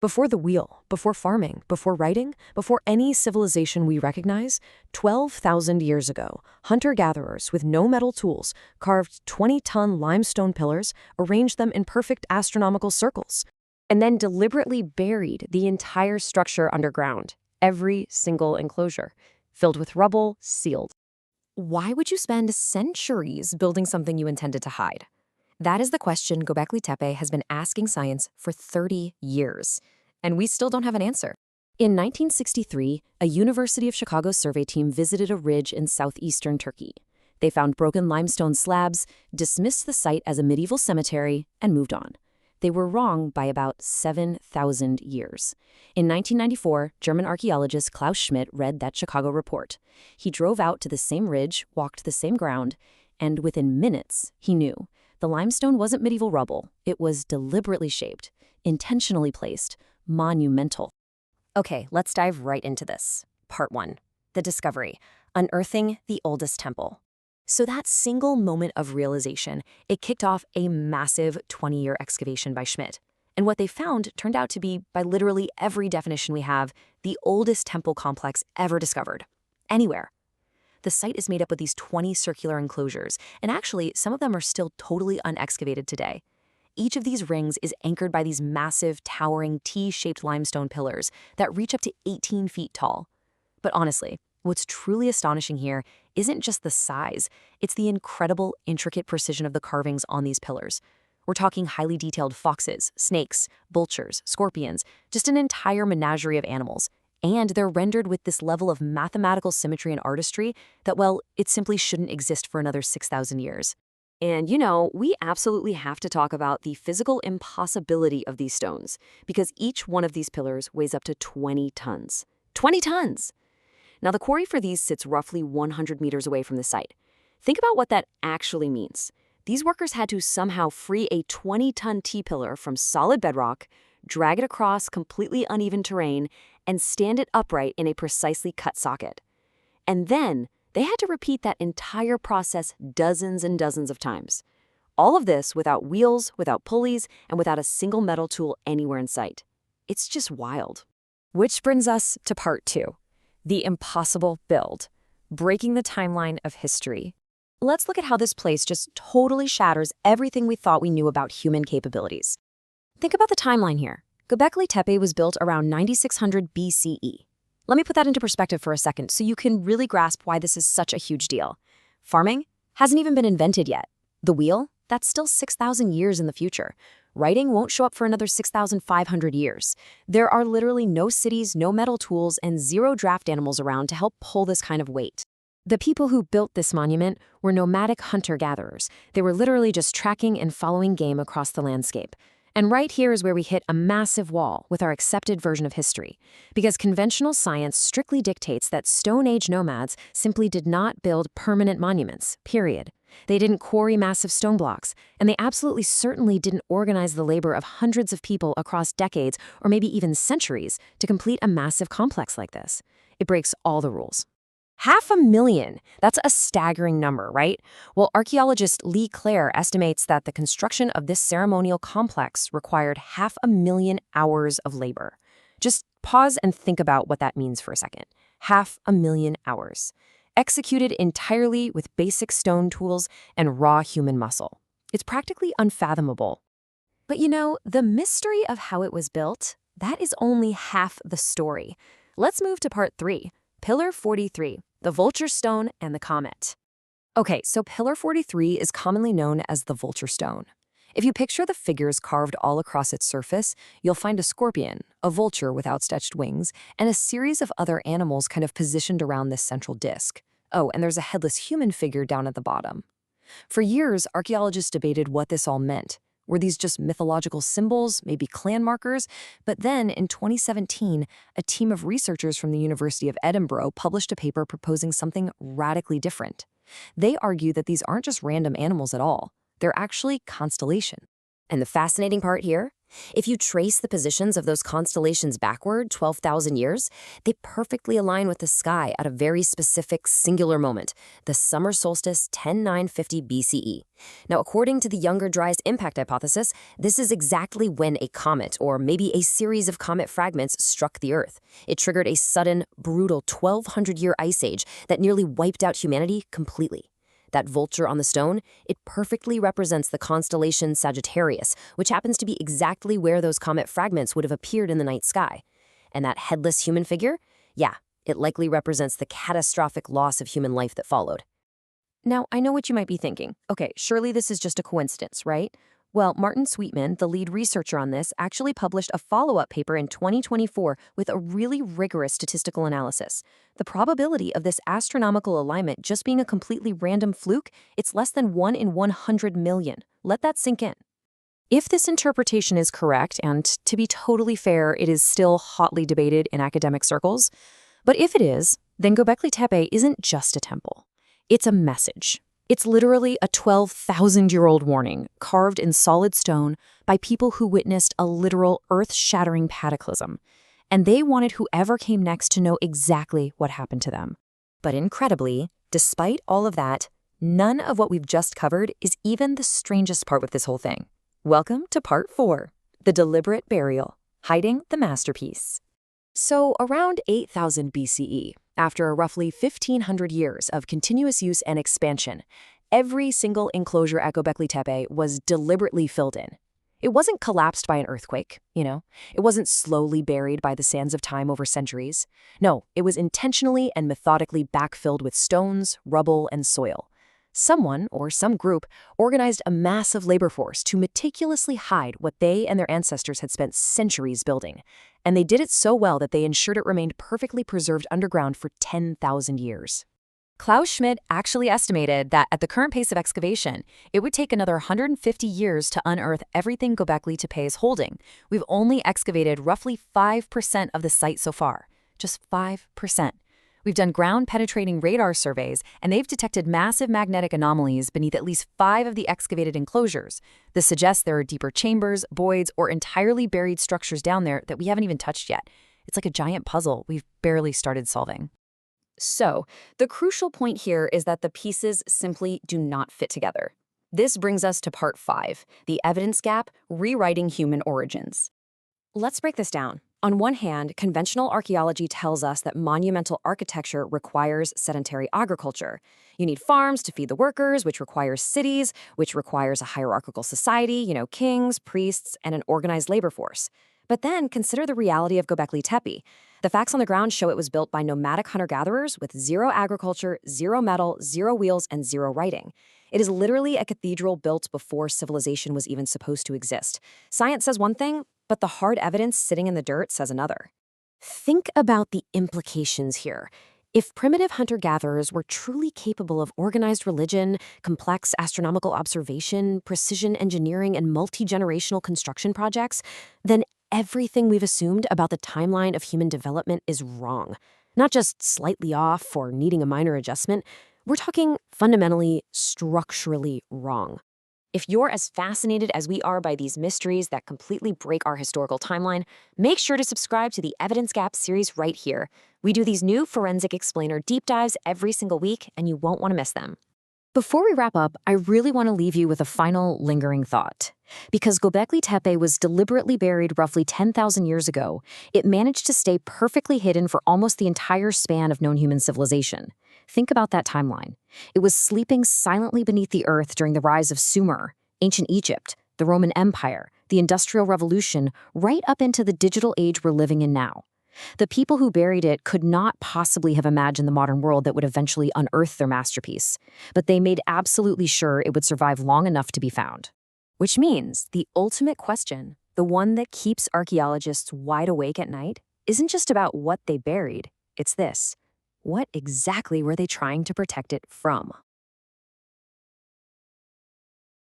Before the wheel, before farming, before writing, before any civilization we recognize, 12,000 years ago, hunter-gatherers with no metal tools carved 20-ton limestone pillars, arranged them in perfect astronomical circles, and then deliberately buried the entire structure underground, every single enclosure, filled with rubble, sealed. Why would you spend centuries building something you intended to hide? That is the question Göbekli Tepe has been asking science for 30 years, and we still don't have an answer. In 1963, a University of Chicago survey team visited a ridge in southeastern Turkey. They found broken limestone slabs, dismissed the site as a medieval cemetery, and moved on. They were wrong by about 7,000 years. In 1994, German archaeologist Klaus Schmidt read that Chicago report. He drove out to the same ridge, walked the same ground, and within minutes, he knew. The limestone wasn't medieval rubble. It was deliberately shaped, intentionally placed, monumental. Okay, let's dive right into this. Part 1. The discovery. Unearthing the oldest temple. So that single moment of realization, it kicked off a massive 20-year excavation by Schmidt. And what they found turned out to be, by literally every definition we have, the oldest temple complex ever discovered. Anywhere. The site is made up of these 20 circular enclosures, and actually, some of them are still totally unexcavated today. Each of these rings is anchored by these massive, towering, T-shaped limestone pillars that reach up to 18 feet tall. But honestly, what's truly astonishing here isn't just the size, it's the incredible, intricate precision of the carvings on these pillars. We're talking highly detailed foxes, snakes, vultures, scorpions, just an entire menagerie of animals. And they're rendered with this level of mathematical symmetry and artistry that, well, it simply shouldn't exist for another 6,000 years. And we absolutely have to talk about the physical impossibility of these stones, because each one of these pillars weighs up to 20 tons. 20 tons! Now, the quarry for these sits roughly 100 meters away from the site. Think about what that actually means. These workers had to somehow free a 20-ton T-pillar from solid bedrock, drag it across completely uneven terrain, and stand it upright in a precisely cut socket. And then, they had to repeat that entire process dozens and dozens of times. All of this without wheels, without pulleys, and without a single metal tool anywhere in sight. It's just wild. Which brings us to part 2. The impossible build. Breaking the timeline of history. Let's look at how this place just totally shatters everything we thought we knew about human capabilities. Think about the timeline here. Göbekli Tepe was built around 9600 BCE. Let me put that into perspective for a second so you can really grasp why this is such a huge deal. Farming hasn't even been invented yet. The wheel? That's still 6,000 years in the future. Writing won't show up for another 6,500 years. There are literally no cities, no metal tools, and zero draft animals around to help pull this kind of weight. The people who built this monument were nomadic hunter-gatherers. They were literally just tracking and following game across the landscape. And right here is where we hit a massive wall with our accepted version of history, because conventional science strictly dictates that Stone Age nomads simply did not build permanent monuments, period. They didn't quarry massive stone blocks, and they absolutely certainly didn't organize the labor of hundreds of people across decades or maybe even centuries to complete a massive complex like this. It breaks all the rules. 500,000! That's a staggering number, right? Well, archaeologist Lee Clare estimates that the construction of this ceremonial complex required 500,000 hours of labor. Just pause and think about what that means for a second. 500,000 hours. Executed entirely with basic stone tools and raw human muscle. It's practically unfathomable. But the mystery of how it was built, that is only half the story. Let's move to part 3, Pillar 43. The Vulture Stone and the Comet. Okay, so Pillar 43 is commonly known as the Vulture Stone. If you picture the figures carved all across its surface, you'll find a scorpion, a vulture with outstretched wings, and a series of other animals kind of positioned around this central disc. Oh, and there's a headless human figure down at the bottom. For years, archaeologists debated what this all meant. Were these just mythological symbols, maybe clan markers? But then, in 2017, a team of researchers from the University of Edinburgh published a paper proposing something radically different. They argue that these aren't just random animals at all. They're actually constellations. And the fascinating part here? If you trace the positions of those constellations backward 12,000 years, they perfectly align with the sky at a very specific singular moment, the summer solstice 10950 BCE. Now, according to the Younger Dryas impact hypothesis, this is exactly when a comet, or maybe a series of comet fragments, struck the Earth. It triggered a sudden, brutal 1,200-year ice age that nearly wiped out humanity completely. That vulture on the stone, it perfectly represents the constellation Sagittarius, which happens to be exactly where those comet fragments would have appeared in the night sky. And that headless human figure? Yeah, it likely represents the catastrophic loss of human life that followed. Now, I know what you might be thinking. Okay, surely this is just a coincidence, right? Well, Martin Sweetman, the lead researcher on this, actually published a follow-up paper in 2024 with a really rigorous statistical analysis. The probability of this astronomical alignment just being a completely random fluke, it's less than 1 in 100 million. Let that sink in. If this interpretation is correct, and to be totally fair, it is still hotly debated in academic circles, but if it is, then Göbekli Tepe isn't just a temple. It's a message. It's literally a 12,000-year-old warning, carved in solid stone by people who witnessed a literal earth-shattering cataclysm. And they wanted whoever came next to know exactly what happened to them. But incredibly, despite all of that, none of what we've just covered is even the strangest part with this whole thing. Welcome to Part 4, the deliberate burial, hiding the masterpiece. So around 8,000 BCE, after roughly 1,500 years of continuous use and expansion, every single enclosure at Göbekli Tepe was deliberately filled in. It wasn't collapsed by an earthquake, It wasn't slowly buried by the sands of time over centuries. No, it was intentionally and methodically backfilled with stones, rubble, and soil. Someone, or some group, organized a massive labor force to meticulously hide what they and their ancestors had spent centuries building. And they did it so well that they ensured it remained perfectly preserved underground for 10,000 years. Klaus Schmidt actually estimated that at the current pace of excavation, it would take another 150 years to unearth everything Göbekli Tepe is holding. We've only excavated roughly 5% of the site so far. Just 5%. We've done ground-penetrating radar surveys, and they've detected massive magnetic anomalies beneath at least 5 of the excavated enclosures. This suggests there are deeper chambers, voids, or entirely buried structures down there that we haven't even touched yet. It's like a giant puzzle we've barely started solving. So, the crucial point here is that the pieces simply do not fit together. This brings us to Part 5, the evidence gap, rewriting human origins. Let's break this down. On one hand, conventional archaeology tells us that monumental architecture requires sedentary agriculture. You need farms to feed the workers, which requires cities, which requires a hierarchical society, kings, priests, and an organized labor force. But then consider the reality of Göbekli Tepe. The facts on the ground show it was built by nomadic hunter-gatherers with zero agriculture, zero metal, zero wheels, and zero writing. It is literally a cathedral built before civilization was even supposed to exist. Science says one thing, but the hard evidence sitting in the dirt says another. Think about the implications here. If primitive hunter-gatherers were truly capable of organized religion, complex astronomical observation, precision engineering, and multi-generational construction projects, then everything we've assumed about the timeline of human development is wrong. Not just slightly off or needing a minor adjustment, we're talking fundamentally, structurally wrong. If you're as fascinated as we are by these mysteries that completely break our historical timeline, make sure to subscribe to the Evidence Gap series right here. We do these new Forensic Explainer deep dives every single week, and you won't want to miss them. Before we wrap up, I really want to leave you with a final lingering thought. Because Göbekli Tepe was deliberately buried roughly 10,000 years ago, it managed to stay perfectly hidden for almost the entire span of known human civilization. Think about that timeline. It was sleeping silently beneath the earth during the rise of Sumer, ancient Egypt, the Roman Empire, the Industrial Revolution, right up into the digital age we're living in now. The people who buried it could not possibly have imagined the modern world that would eventually unearth their masterpiece, but they made absolutely sure it would survive long enough to be found. Which means the ultimate question, the one that keeps archaeologists wide awake at night, isn't just about what they buried, it's this: what exactly were they trying to protect it from?